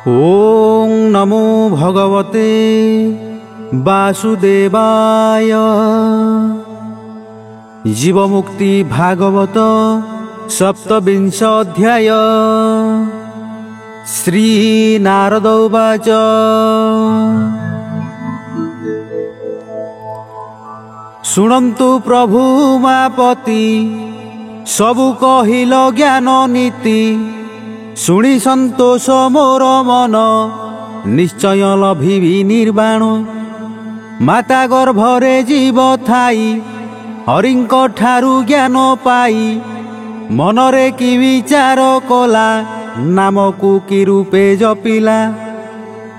ओं नमो भगवते वासुदेवाय। जीवमुक्ति भागवत सप्तविंश अध्याय। श्री नारद उवाच। शुणन्तु प्रभु मापति सबु कहिल ज्ञान नीति। शुणी संतोष मोर मन निश्चय लभिबि निर्वाण। माता गर्भरे जीव थाई हरिंक ठारु ज्ञान पाई। मनरे कि विचार कला नामकु कि रूपे जपिला।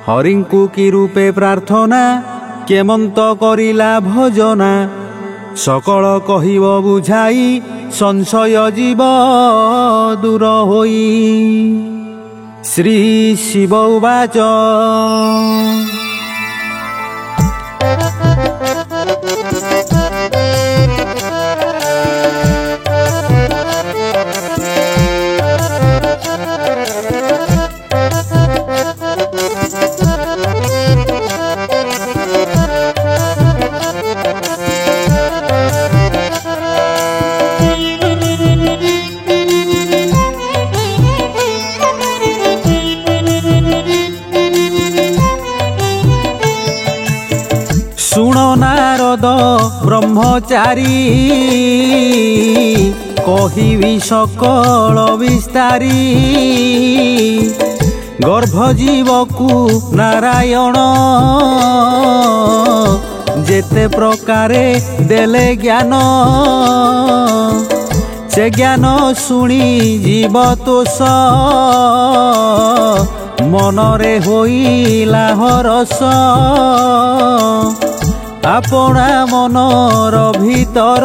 हरिंकु कि रूपे प्रार्थना केमंत करिला भजना। सकल कहिब बुझाई संशय जीव दूर होई। श्री शिव उवाच। शुण नारद ब्रह्मचारी कहिबि सकल विस्तारी। गर्भजीवकु नारायण जेते प्रकारे देले ज्ञान। से ज्ञान शुणी जीव तोष मनरे होइला हरस। आपणा मनर भीतर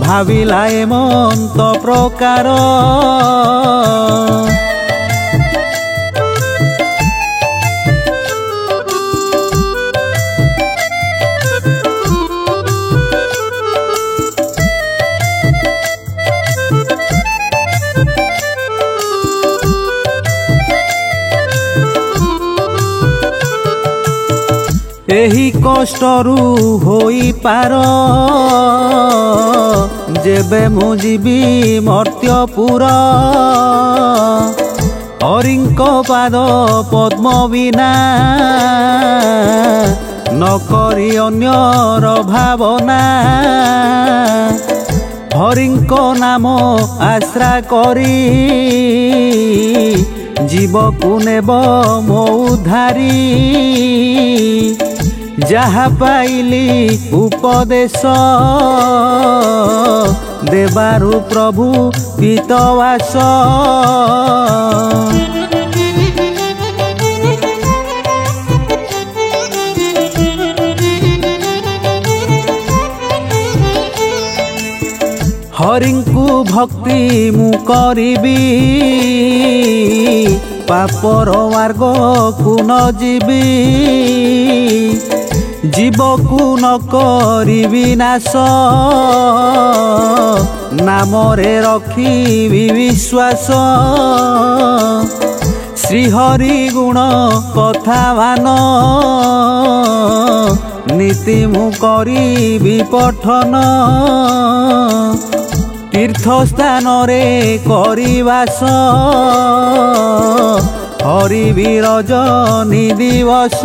भाविला एमंत प्रकार। एही कष्टरू होई पार जेबे मु जीवी मर्त्यपुर। हरिंक पाद पद्म बिना न करी अन्यर भावना। हरिंक नाम आश्रा करी जीवकु नेब मो उद्धारी। जहा पाइली उपदेश देबारु प्रभु पीतवास। हरिंकु भक्ति मु करिबी पापर मार्ग कु न जीवी। जीवकु न करिबि नाश नामरे रखिबि विश्वास। श्रीहरि गुण कथा मान नीति मु करिबि पठन। तीर्थस्थान रे करिवास हरि विरजनी दिवस।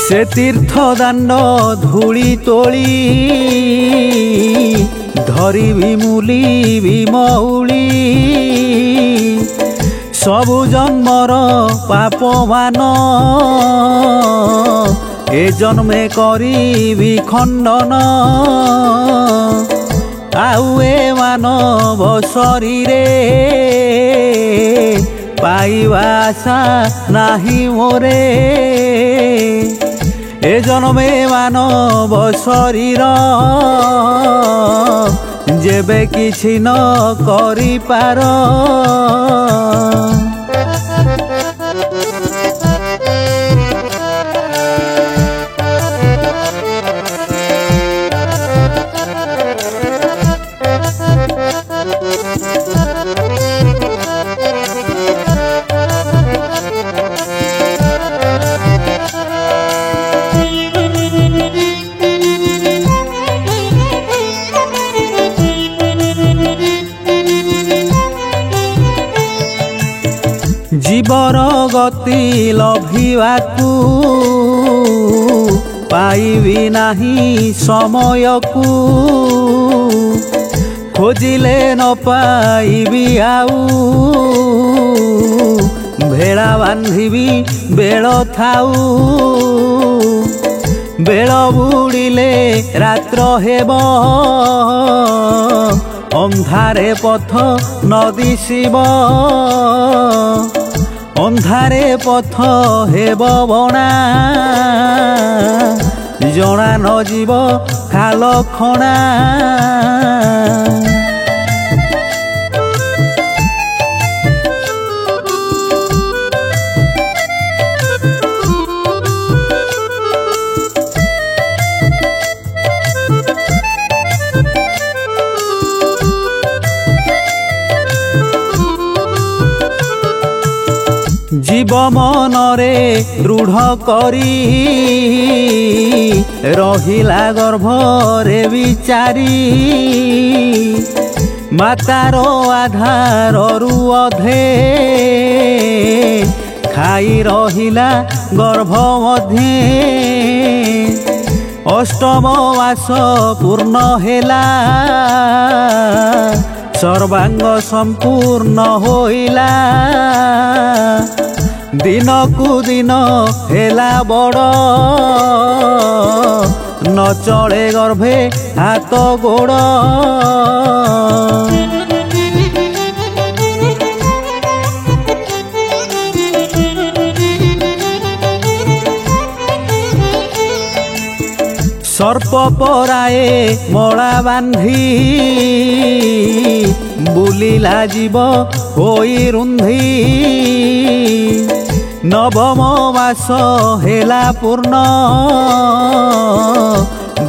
से तीर्थ दांड धूली तोली धरिबि मूली मौली। सबु जन्मर पाप मान ए जन्मे करिबि खंडन। आउ ए मानव शरीरे पाइबा आशा नाही मोरे। ए जन्मे मानव शरीर जेबे किछि न करि पार। जीवर गति लभिवाकू पाइबी नाही समय को खोजिले न पाइबी आऊ भेड़ा बांधिबी बेल थाऊ बेल बुड़िले रात्र हेब अंधारे पथ न दिशिब अंधारे पथ हेब बणा जना न जीव खाल खणा जीव मनरे दृढ़ करी रहिला गर्भरे विचारी मातार आधाररु अधे खाई रहिला गर्भ मध्ये अष्टम मास पूर्ण हेला सर्वांग संपूर्ण होइला दिन कु दिन हेला बड़ न चले गर्भे हाथ गोड़ सर्प पराए मड़ा बांधी बुलिला जीव होई रुंधी नवम मास हेला पूर्ण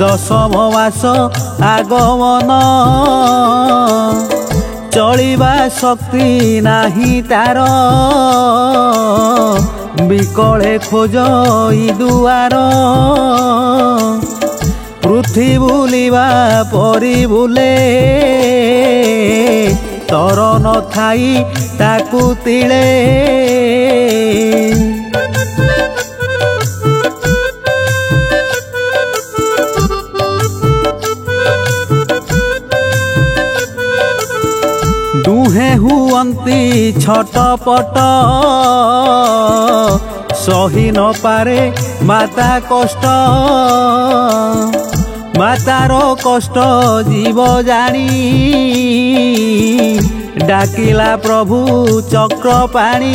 दशम मास आगमन चलिबा शक्ति नाही तार बिकले खोज ई दुआर पृथ्वी बुलिबा परी बुले तर न थाई ताकू तिले दुहे हुअंती छटपट सही न पारे माता कष्ट मातार कष्ट जीव जानी डाकिला प्रभु चक्रपाणी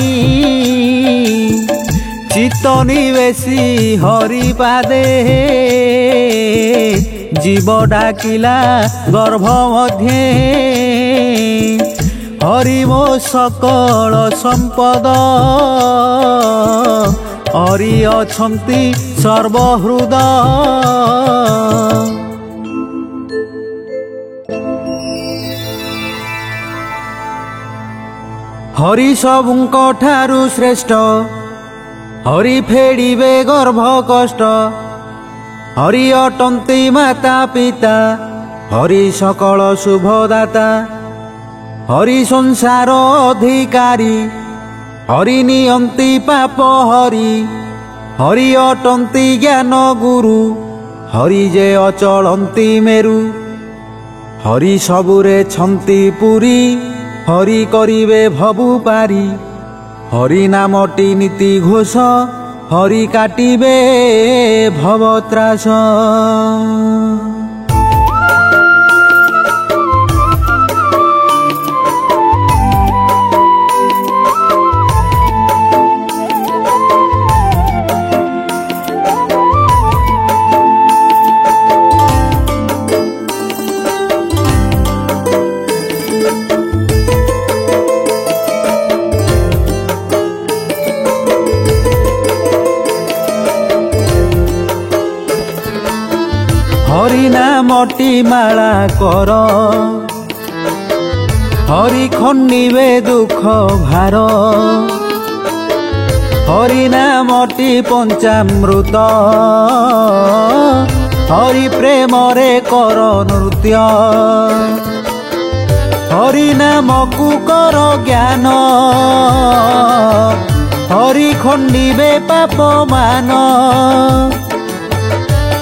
चित्त निवेशी हरि पादे जीव डाकिला गर्भ मध्ये हरि मो सकल संपद हरि अछंती सर्वहृद हरि सबुंको ठारु श्रेष्ठ हरि फेड़िबे गर्भ कष्ट हरि अटंती माता पिता हरि सकल शुभदाता हरि संसार अधिकारी हरि नियंती पाप हरि हरि अटंती ज्ञान गुरु हरि जे अचलंती मेरु हरि सबुरे छंती पुरी हरि करिवे भबु पारी हरि नामटी नीति घोष हरि काटिबे भवत्रास हरि नामटी माला कर हरि खन्निबे दुख भार हरि नामटी पंचामृत हरि प्रेम रे कर नृत्य हरि नाम को कर ज्ञान हरि खंडिबे पाप मान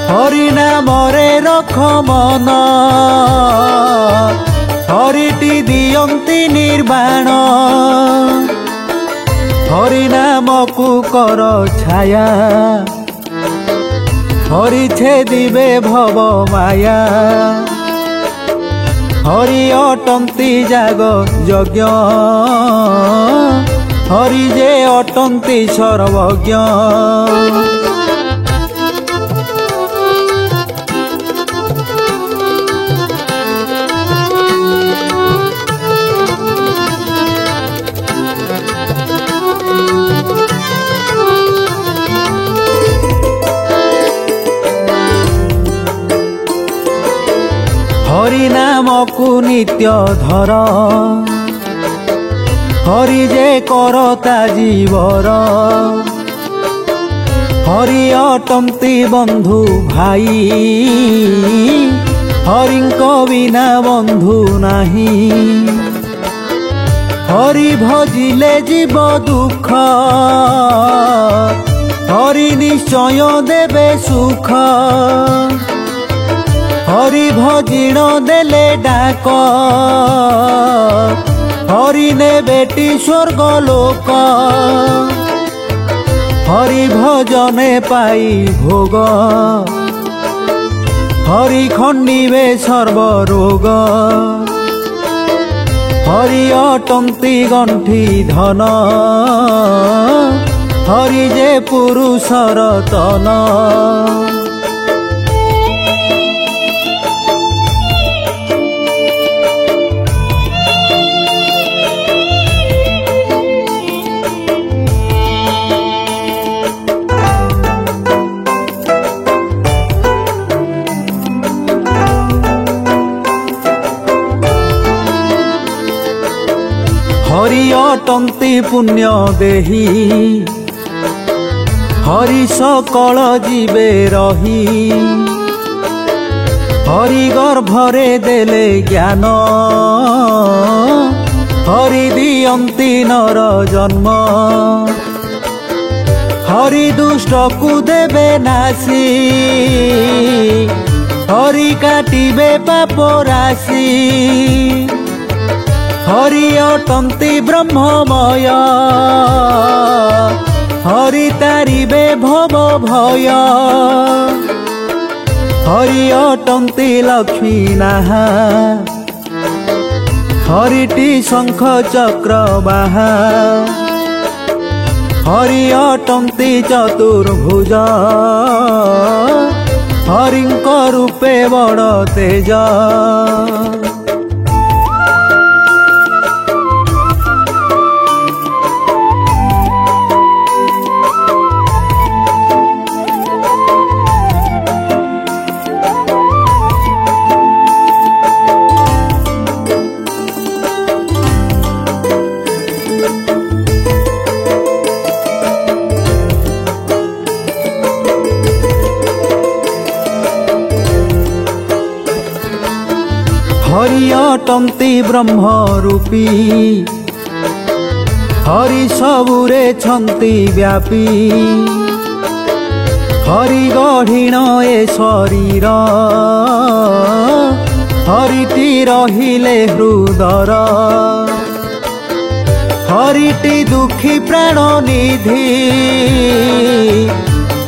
हरि नामरे रख मन हरिटी दियंती निर्वाण हरि नाम को कर छाया हरि छेदिबे भव माया हरि अटंती जाग यज्ञ हरि जे अटंती सर्वज्ञ हरि नाम को नित्य धर हरि जे करता जीवर हरि अटंती बंधु भाई हरिंको बिना बंधु नाही हरि भजिले जीव दुख हरि निश्चय देवे सुख हरि भजिण देले डाक हरि ने बेटी स्वर्ग लोक हरि भजने पाई भोग हरि खंडिबे सर्वरोग हरि अटंती गंठी धन हरि जे पुरुषर तन हरि अटंती पुण्य देही हरि सकल जीवे रही हरि गर्भरे देले ज्ञान हरि दियंती नर जन्म हरि दुष्ट को देवे नासी हरि काटिबे पाप राशि हरि अटंती ब्रह्ममय हरि तारिबे भव भय हरि अटंती लक्ष्मी नाहा हरिटी शंख चक्र बाहा हरि अटंती चतुर्भुज हरिंक रूपे बड़ तेज हरि अटंती ब्रह्म रूपी हरि सबुरे छंती व्यापी हरि गढ़ीण ए शरीर हरिटी रहिले हृदर हरिटी दुखी प्राण निधि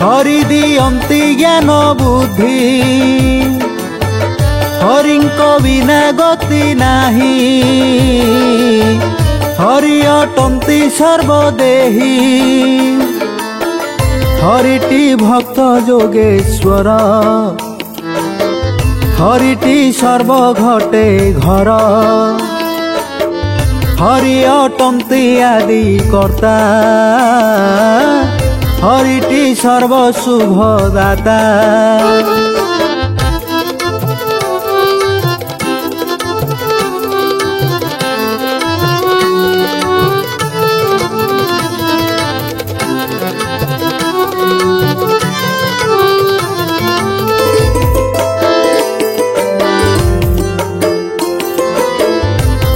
हरि दियंती ज्ञान बुद्धि हरिंक बिना गति नाही हरि अटंती सर्वदेही हरिटी भक्त जोगेश्वर हरिटी सर्व घटे घर हरि अटंती आदि कर्ता हरिटी सर्व शुभ दाता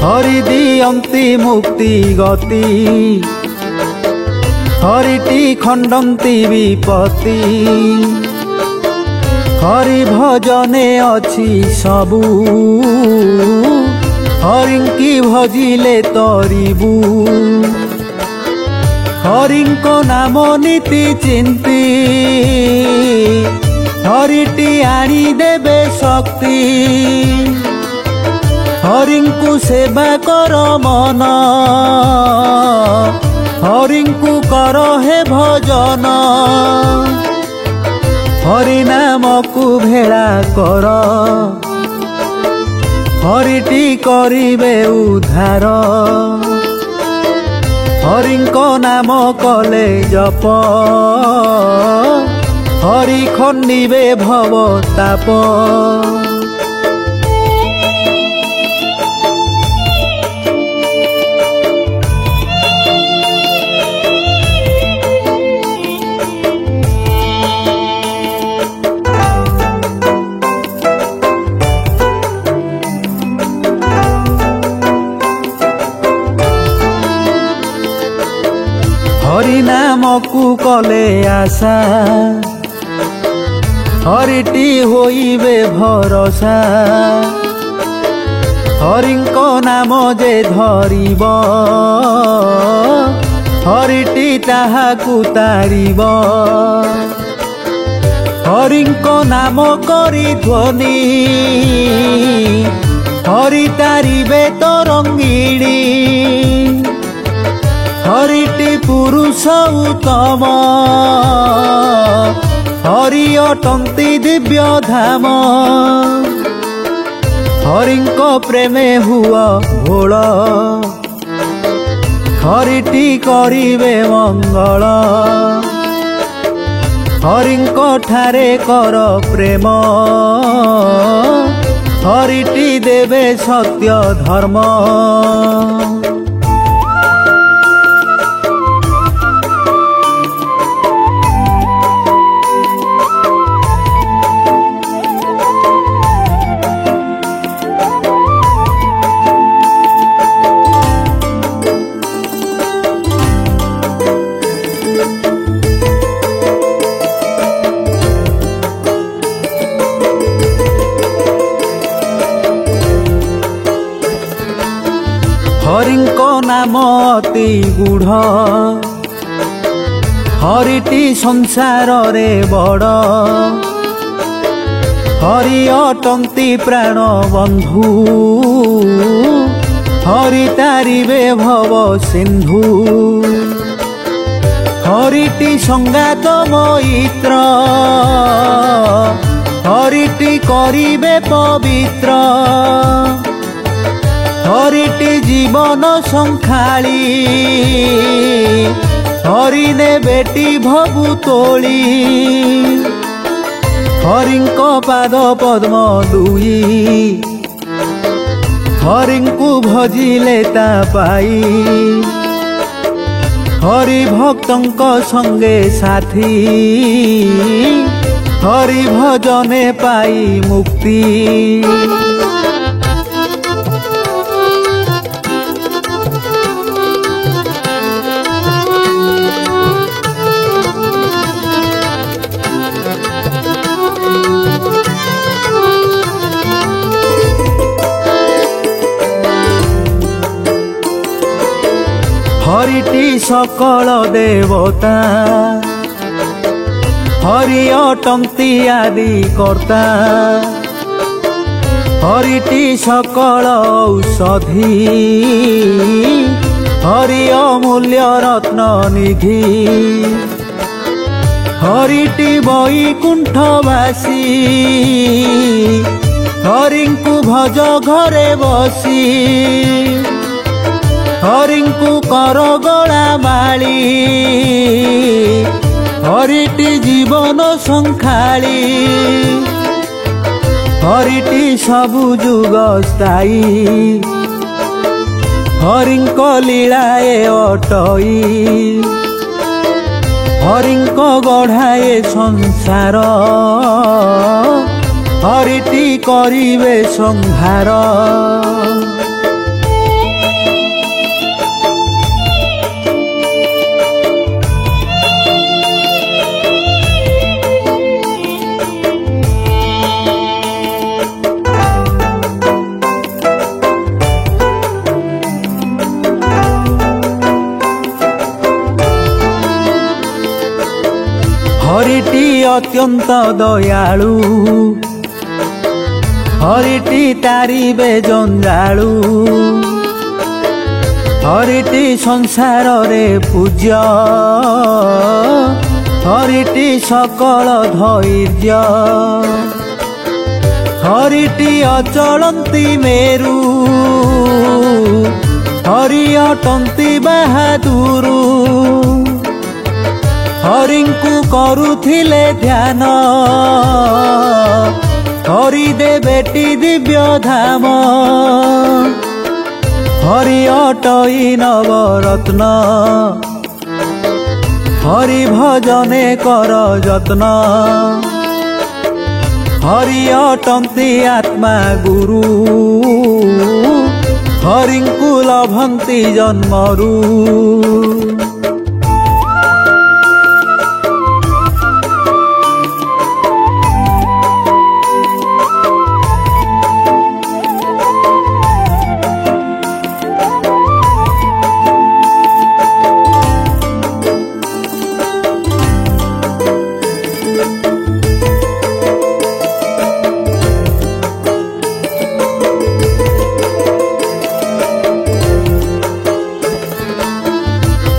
हरि दियंती मुक्ति गति हरिटी खंडंती विपत्ति हरि भजने अछि सबु हरिंकी भजिले तरिबु हरिंको नाम नीति चिंती हरिटी आनी देबे शक्ति हरिंकु सेवा कर मन हरिंकु कर हे भजन हरि नाम को भेड़ा कर हरिटी करिबे उद्धार हरिंको नाम कले जप हरि खंडिबे भव ताप हरि नाम को कले आशा हरिटी होइबे भरोसा हरिंको नाम जे धरिब हरिटी ताहाकु तारिब हरिंको नाम करी ध्वनि हरि तारिबे तरंगिणी हरिटी पुरुष उत्तम हरि अटंती दिव्य धाम हरिंको प्रेमे हुआ भोल हरिटी करिबे मंगल हरिंको ठारे कर प्रेम हरिटी देवे सत्य धर्म हरिंको नाम अति गूढ़ हरिटी संसार रे बड़ हरि अटंती प्राण बंधु हरि तारिबे भव सिंधु हरिटी संगात मैत्र हरिटी करिबे पवित्र हरिटी जीवन संखाली हरि ने बेटी भगु तोली हरिंको पाद पद्म दुई हरिंकु भजिले ता पाई हरि भक्तंक संगे साथी हरि भजने पाई मुक्ति हरिटी सकल देवता हरि अटंती आदि कर्ता हरिटी सकल औषधि हरि अमूल्य रत्न निधि हरिटी बैकुंठवासी हरिंकु भज घरे बसी हरिंकु कर गला माली हरिटी जीवन संखाली हरिटी सबु जुग स्थायी हरिंको लीलाए अटई हरिंको गढ़ाए संसार हरिटी करिबे संहार अत्यंत दयालु हरिटी तारिबे जंजालु हरिटी संसार रे पूज्य हरिटी सकल धैर्य हरिटी अचलंती मेरु हरि अटंती बाहादुरु हरिंकु करुथिले ध्यान हरि देवेटी दिव्य धाम हरि अटई नवरत्न हरि भजने कर जत्न हरि अटंती आत्मा गुरु हरिंकु लभंती जन्मरु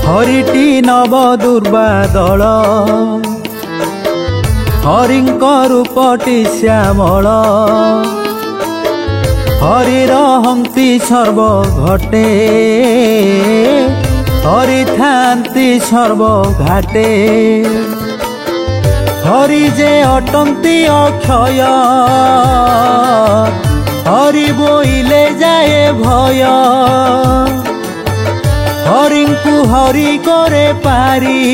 हरिटी नव दुर्बादल हरिंक रूपटी श्यामल हरिर हंती सर्व घटे हरि थांती सर्व घाटे हरि जे अटंती अक्षय हरि बोइले जाए भय हरिंकु हरि करे पारी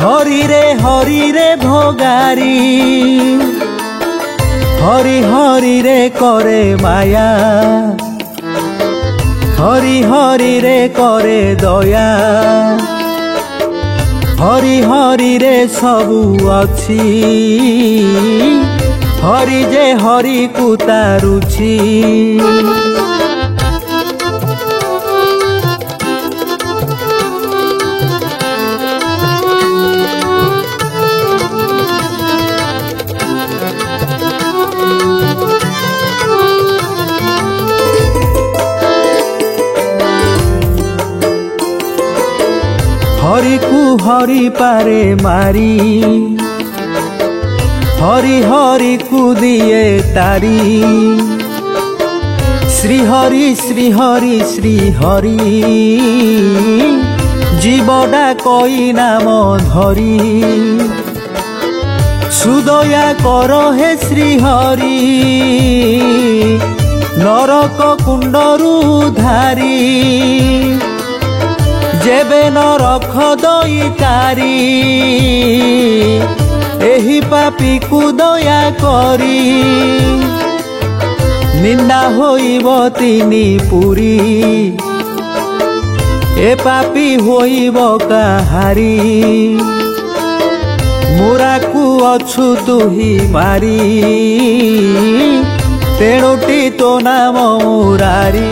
हरि रे भोगारी हरि रे करे माया हरि रे करे दया हरि रे सबु अछि हरि जे हरि को तारुछि हरि को हरि पारे मारी हरि को दिए तारी श्री हरि श्री हरि जीवडा कोई नाम धरी सुदया कर हे श्री हरि नरक कुंडरू धारी जेबे न रख दई तारी एही पापी को दया करी निंदा होइब तिनी पुरी ए पापी होइब काहारी मुरा को अछु तुही मारी तेणुटी तो नाम मुरारी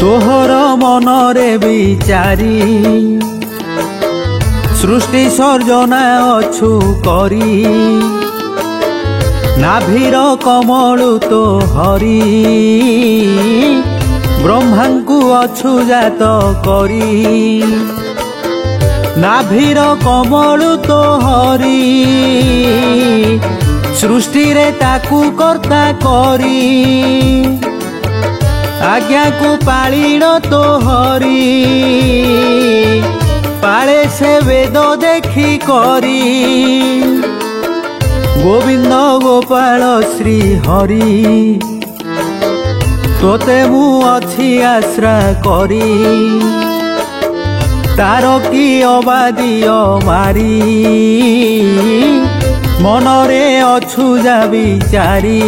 तोहर मनरे विचारी सृष्टि सर्जना अछु करी नाभीर कमलु तो हरि ब्रह्मांकु अछु जात करी नाभीर कमलु तो हरि सृष्टि रे ताकू कर्ता करी आज्ञा को पालिण तो हरि पाले से वेद देखी करी गोविंद गोपाल श्री हरि तोते मु अछि आश्रा करी तार की अबादिय मारी मनरे अछु जा विचारी।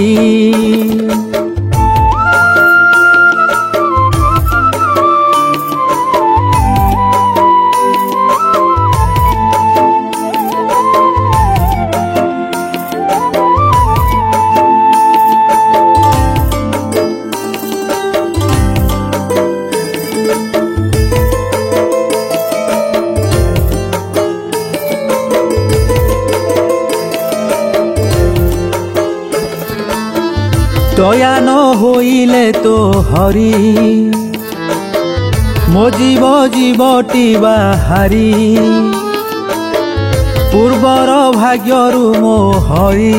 দয়া ন হইলে তো হরি ମୋ ଜୀବ ଜୀବଟି ବାହାରି ପୂର୍ବର ଭାଗ୍ୟରୁ ମୋ ହରି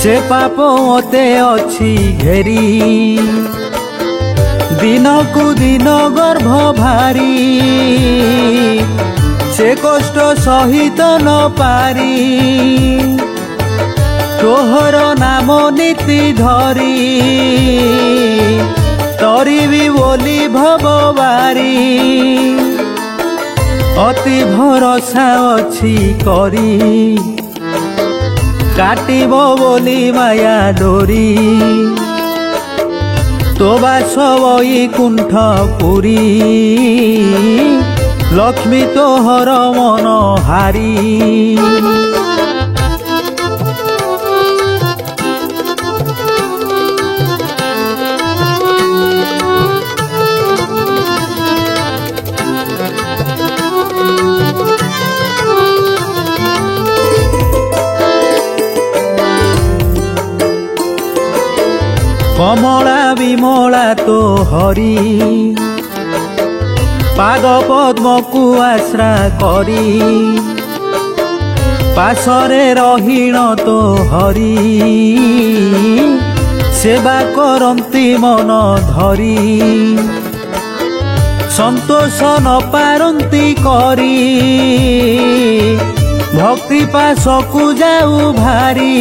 ସେ ପାପ ମତେ ଅଛି ଘେରି ଦିନକୁ ଦିନ ଗର୍ଭ ଭାରି ସେ କଷ୍ଟ ସହିତ ନ ପାରି ତୋହର ନାମ ନୀତି ଧରି তরিবি বলি ভববারি অতি ভরসা অছি করি কাটিব বলি মায়া ডোরি তো বাস বৈকুণ্ঠ পুরী লক্ষ্মী তোহর মন হারি কমলা বিমলা তো হরি পাদ পদ্মকু আশ্রা করি পাশরে রহিণ তো হরি সেবা করন্তি মন ধরি সন্তোষ ন পারন্তি করি ভক্তি পাশকু যাও ভারি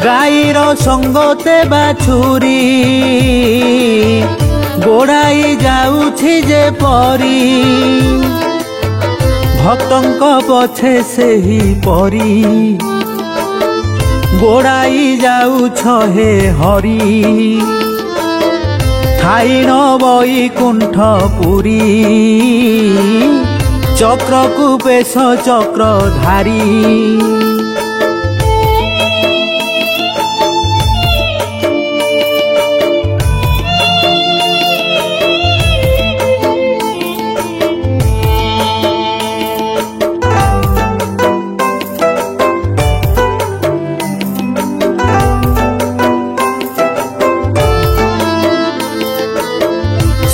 গাইর সঙ্গতে বাছুরি গোড়াই যাউছি যে পরি ভক্তঙ্ক পছে সেহি পরি গোড়াই যাউছ হে হরি ঠাইন বৈকুণ্ঠ পুরী চক্রকু পেশ চক্রধারী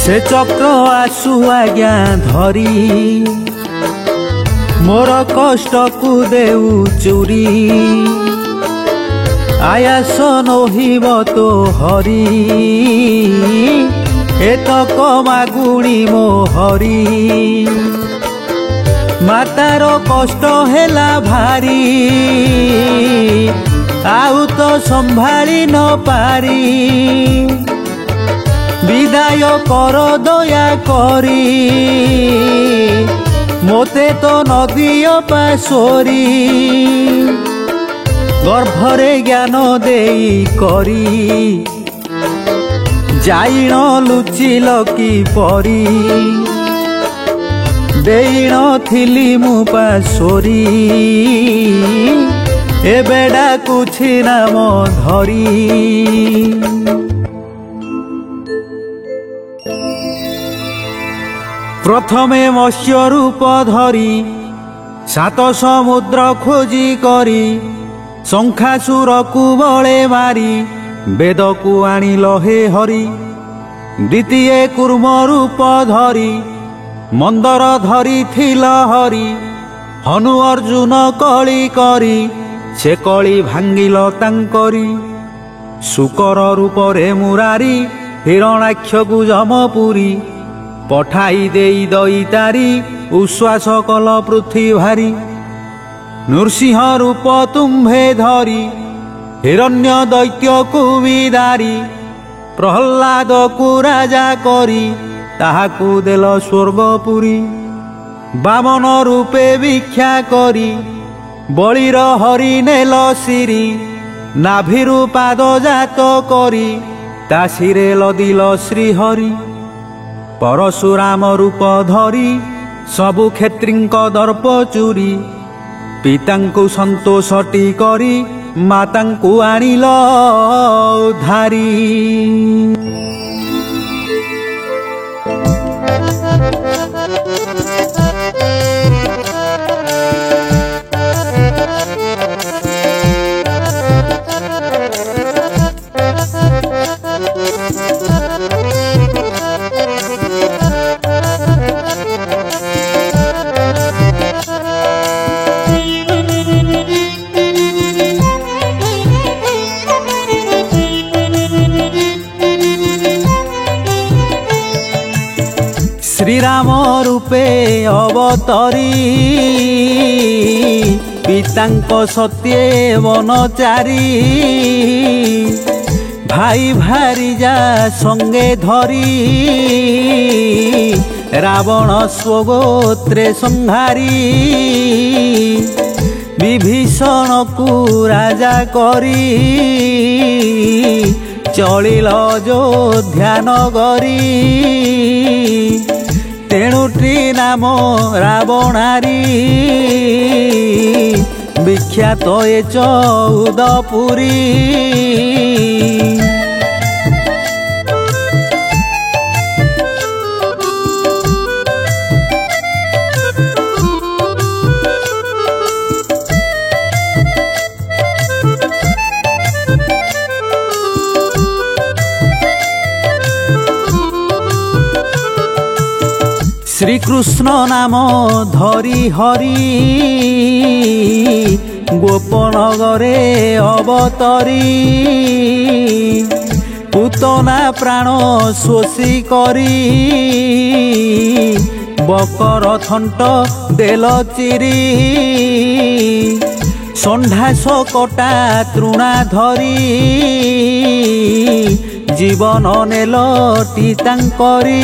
से चक्र आसु आज्ञा धरी मोर कष्ट को देउ चुरी आयास नहिब तो हरि एतक मागुणी मो हरि मातार कष्ट हेला भारी आउ तो संभाली न पारी विदाय कर दया करी मोते तो नदिय पासोरी गर्भरे ज्ञान देई करी जाइन लुचिल की परी देई नथिली मु पासोरी एबे डाकुछि नाम धरी प्रथमे मत्स्य रूप धरी सात समुद्र खोजी करी शंखासुर को बळे मारी वेद को आनिल हे हरि द्वितीय कूर्म रूप धरी मंदर धरी थिल हरि हनु अर्जुन कली करी से कली भांगिल तांकरी शुकर रूप रे मुरारी हिरणाक्ष को जमपुरी पठाई देई दईतारी उश्वास कल पृथ्वी भारी नृसिंह रूप तुम्भे धरी हिरण्य दैत्य को विदारी प्रहलाद को राजा करी ताहाकू देल स्वर्गपुरी बामन रूपे भिक्षा करी बलिर हरि नेल सिरी नाभिरु पाद जात करी तासिरे लदिल श्रीहरि परशुराम रूप धरी सबु क्षेत्रींक दर्प चूरी पितांकु संतोषटी करी मातांकु आनिल धारी श्रीराम रूपे अवतरी पितांको सत्ये वनचारी भाई भारिजा संगे धरी रावण स्वगोत्रे संहारी विभीषण को राजा करी चलिल अयोध्या नगरी तेणुटी नाम रावणारी विख्यात ए चौदपुरी श्री कृष्ण नाम धरी हरि गोपनगरे अवतरी पूतना प्राण शोषी करी बकर थंट देल चिरी षंढास कटा तृणा धरी जीवन नेल तीतांकरी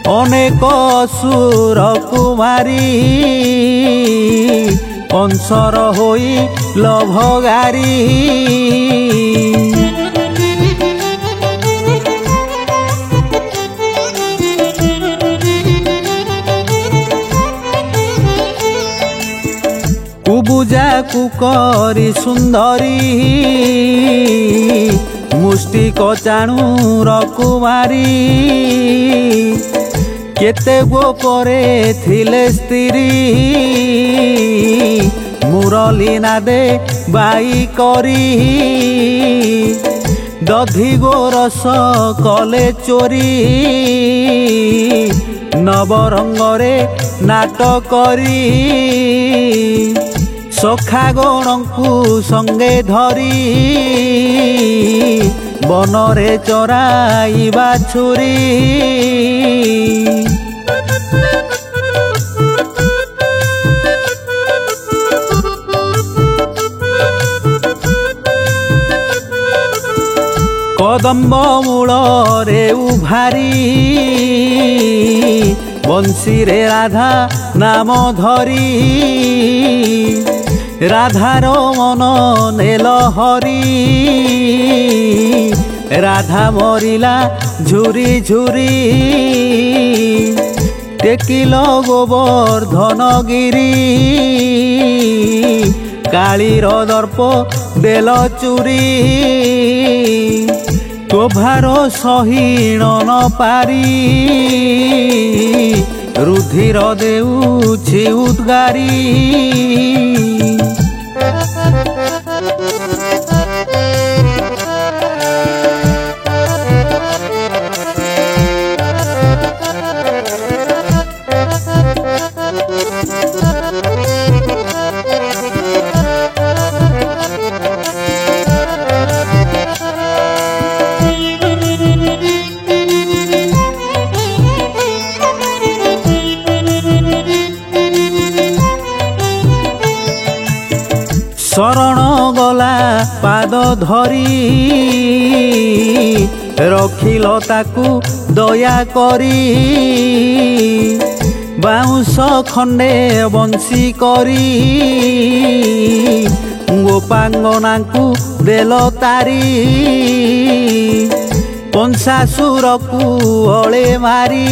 अनेक असुर कुमारी अंसर होई लभगारी कुबुजा कुकरी सुंदरी मुष्टिक चाणूर कुमारी केते गोपरे थिले स्त्री मुरली नादे बाई करी दधी गोरस कले चोरी नवरंगरे नाट करी सखागणଙ୍କୁ संगे धरी बनरे चराई बाछुरी कदम्ब मूल रे उभारी बंशी रे राधा नाम धरी राधार मन नेल हरी राधा मरिला झुरी झुरी टेकिल गोवर्धन गिरी कालीर दर्प देल चुरी तोभार सहीण न पारी रुधिर देउछि उद्गारी शरण गला पाद धरी रखिल ताकू दया करी बाउंश खंडे बंशी करी गोपांगना को देल तारी पंचासुर को अले मारी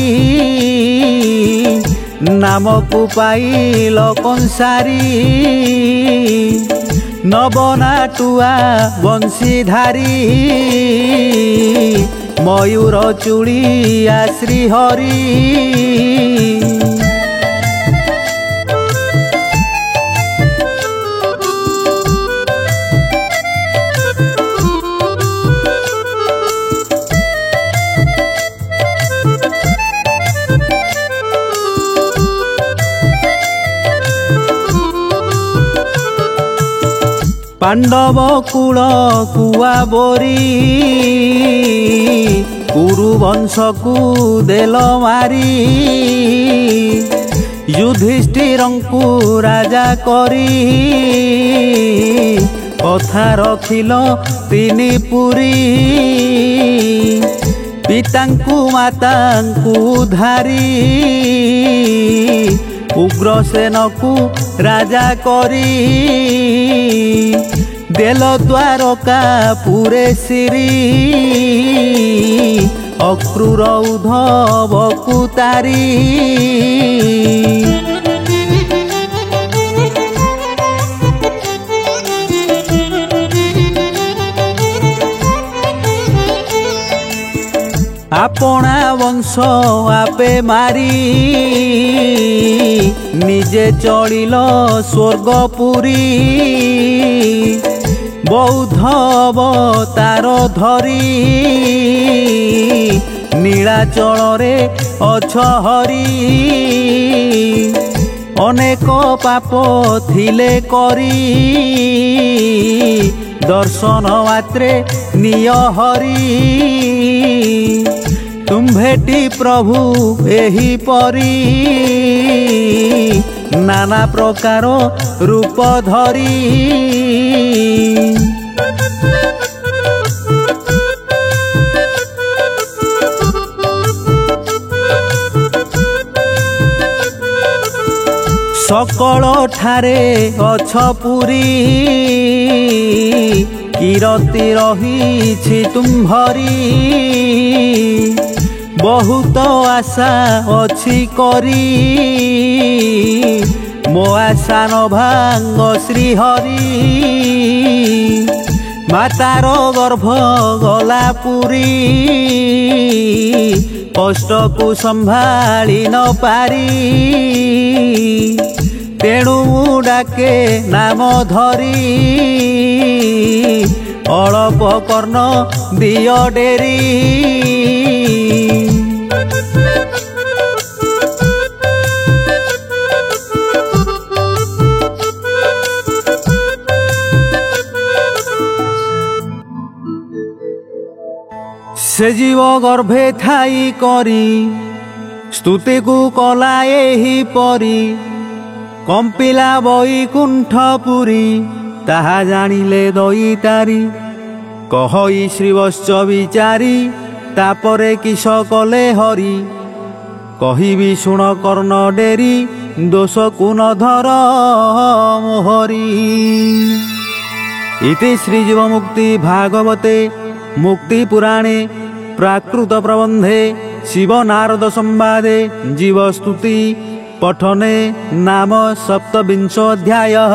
नाम को पाइल कंसारी नवनाटुआ बंशीधारी मयूर चूड़िया श्रीहरि पांडव कूल कुआ बोरी କୁରୁବଂଶକୁ ଦେଲ ମାରି ଯୁଧିଷ୍ଠିରଙ୍କୁ ରାଜା କରି କଥା ରଖିଲ ତିନି ପୁରୀ ପିତାଙ୍କୁ ମାତାଙ୍କୁ ଧାରି ଉଗ୍ରସେନକୁ ରାଜା କରି ଦେଲ ଦ୍ୱାରକା ପୁରେ ସିରି ଅକ୍ରୂର ଉଦ୍ଧବକୁ ତାରି আপনা বংশ আপে মারি নিজে চলিল স্বর্গপুরী বৌদ্ধ অবতার ধরি নীলাচলরে অছ হরি অনেক পাপ থিলে করি দর্শন মাত্রে নিয় হরি तुम्भेटी प्रभु एही परी नाना प्रकार रूप धरी सकल ठारे अछ पुरी कीरति रही तुम्भरी बहुत आशा अच्छी करी मो आशा न भांग श्रीहरि मातार गर्भ गला पुरी कष्ट को संभाली न पारी तेणु डाके नाम धरी अळप कर्ण दिय डेरी से जीव गर्भे थाई करी स्तुति को कला एही परी कंपिला बैकुंठपुरी ताहा जानिले दईतारी कहई श्रीवत्स विचारी तापरे किस कले हरि कहिबी शुण कर्ण डेरी दोष को न धर मोहरी। इति श्रीजीव मुक्ति भागवते मुक्ति पुराणे प्राकृत प्रबंधे शिव नारद संवादे जीवस्तुति पठने नाम 27 अध्यायः।